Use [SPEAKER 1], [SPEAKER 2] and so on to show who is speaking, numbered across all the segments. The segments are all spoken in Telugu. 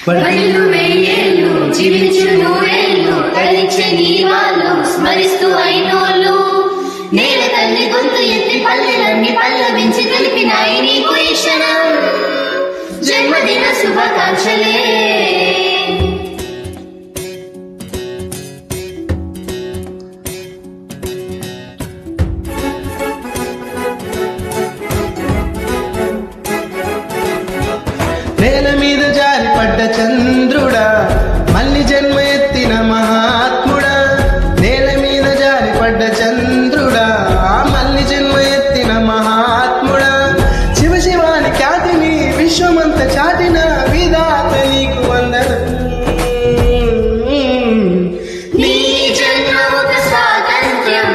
[SPEAKER 1] వడిలు వెయ్యేళ్ళు జీవించు నూరేళ్ళు తరించే నీ వాళ్ళు స్మరిస్తూ అయినోళ్ళు నేల తల్లి గొంతు ఎత్తి పల్లెలన్నీ పల్లవించి తెలిపినాయి నీకు ఈ క్షణం జన్మదిన శుభాకాంక్షలే.
[SPEAKER 2] నేల మీద జారిపడ్డ చంద్రుడా మళ్ళీ జన్మ ఎత్తిన మహాత్ముడా. నేల మీద జారిపడ్డ చంద్రుడా మళ్ళీ జన్మ ఎత్తిన మహాత్ముడా. శివ శివాని ఖ్యాతిని విశ్వమంత చాటిన విధాత నీకు వందనం.
[SPEAKER 1] నీ జన్మ ఒక స్వాతంత్ర్యం,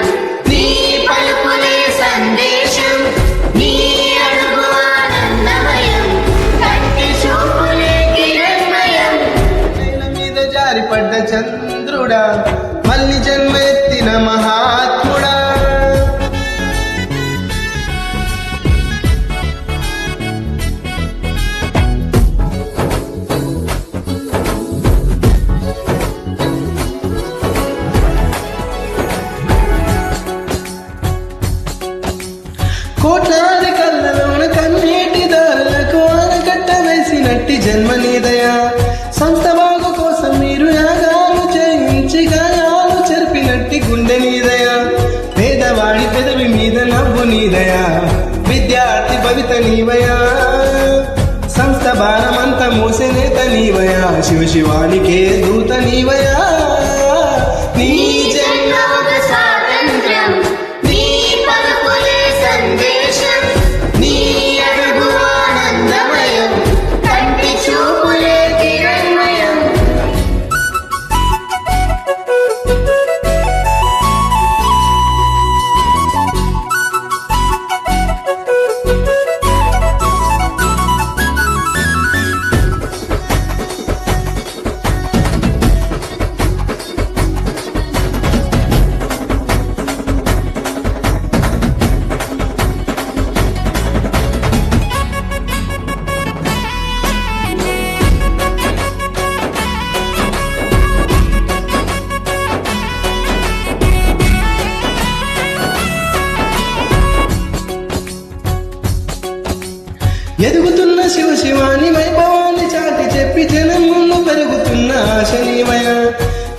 [SPEAKER 1] నీ పలుకులే సందేశం, నీ అడుగు ఆనందమయం, కంటి చూపులే కిరణమయం.
[SPEAKER 2] నేల మీద జారిపడ్డ చంద్రుడా మళ్ళీ జన్మ ఎత్తిన మహాత్ముడా. కోట్లాది కళ్ళలోన కన్నీటి దారులకు ఆనకట్ట వేసినట్టి జన్మ నీదయా. సొంత బాగు కోసం మీరు యాగాలు చేయించి గాయాలు చెరిపినట్టి గుండె నీదయా. పేదవాడి పెదవి మీద నవ్వు నీదయా, విద్యార్థి భవిత నీవయా. సంస్థ భారమంత మోసనేత నీవయా, శివ శివానికే దూత నీవయా. నీ
[SPEAKER 1] జన్మ ఒక స్వాతంత్ర్యం, నీ పలుకులే సందేశం, నీ అడుగు ఆనందమయం, కంటి చూపులే కిరణమయం.
[SPEAKER 2] ఎదుగుతున్న శివ శివాని వైభవాన్ని చాటి చెప్పి జనం ముందు పెరుగుతున్న ఆశ నీవయ.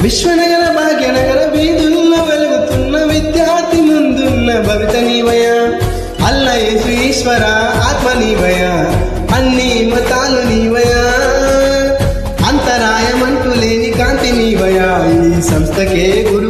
[SPEAKER 2] విశ్వనగర భాగ్యనగర వీధుల్లో వెలుగుతున్న విద్యార్థి ముందున్న భవిత నీవయ. అల్ల యేసు ఈశ్వర ఆత్మ నీవయ, అన్ని మతాలు నీవయ. అంతరాయమంటూ లేని కాంతి నీవయ, ఈ సంస్థకే గురు